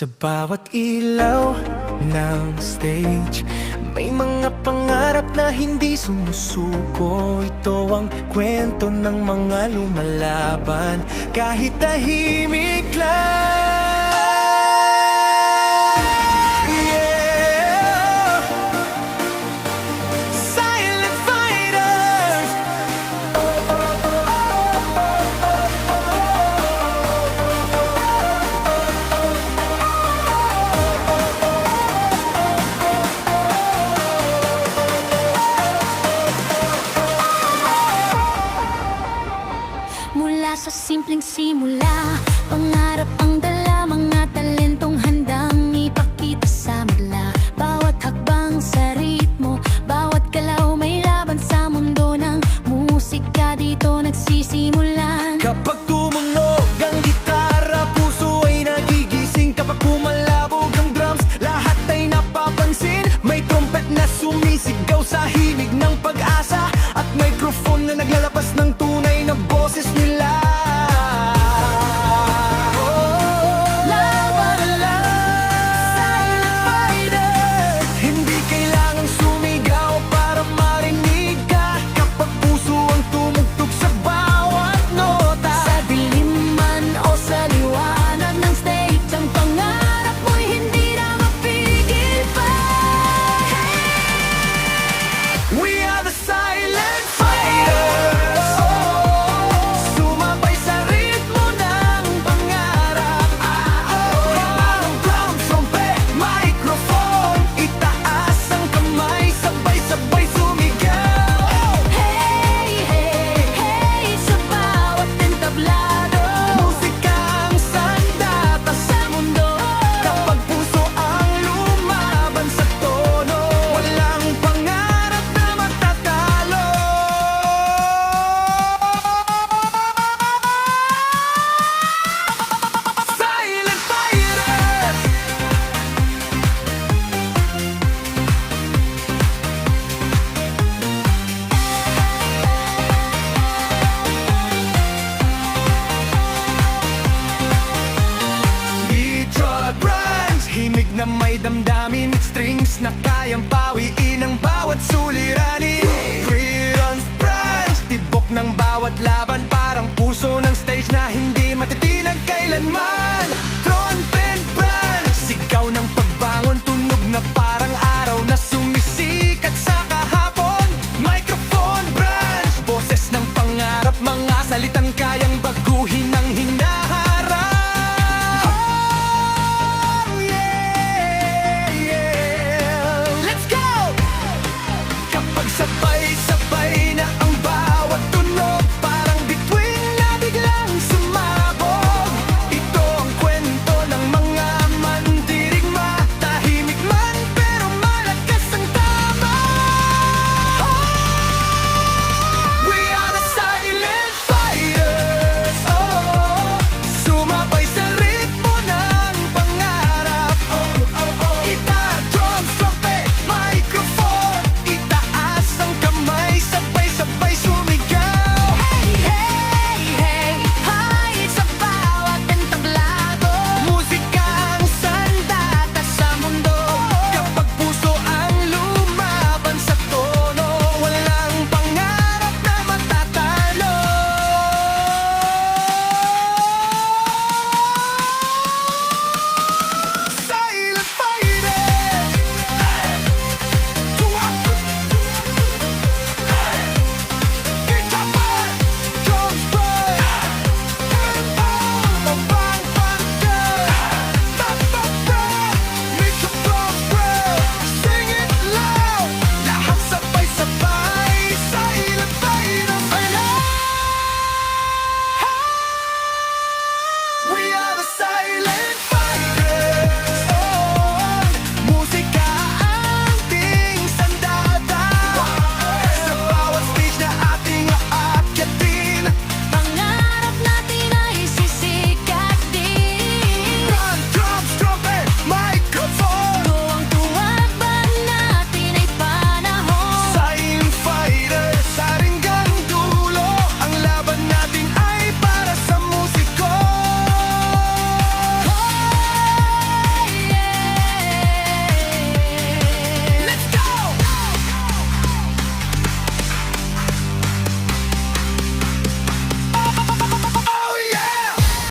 Sa bawat ilaw ng stage, may mga pangarap na hindi sumusuko. Ito ang kwento ng mga lumalaban, kahit tahimik lang. Yeah. Silent fighters. Mula sa simpleng simula, pangarap ang dala, mga talentong handang ipakita sa madla. Bawat hakbang sa ritmo, bawat galaw may laban sa mundo ng musika. Dito nagsisimulan. Kapag tumunog ang gitara, puso ay nagigising. Kapag pumalabog ang drums, lahat ay napapansin. May trumpet na sumisigaw sa himig ng pag-asa, at microphone na naglalabas ng tunay na boses nila. Na may damdamin, strings na kayang pawiin ang bawat suliranin. Freedom France, tibok ng bawat laban, parang puso ng stage na hindi matitinag kailanman.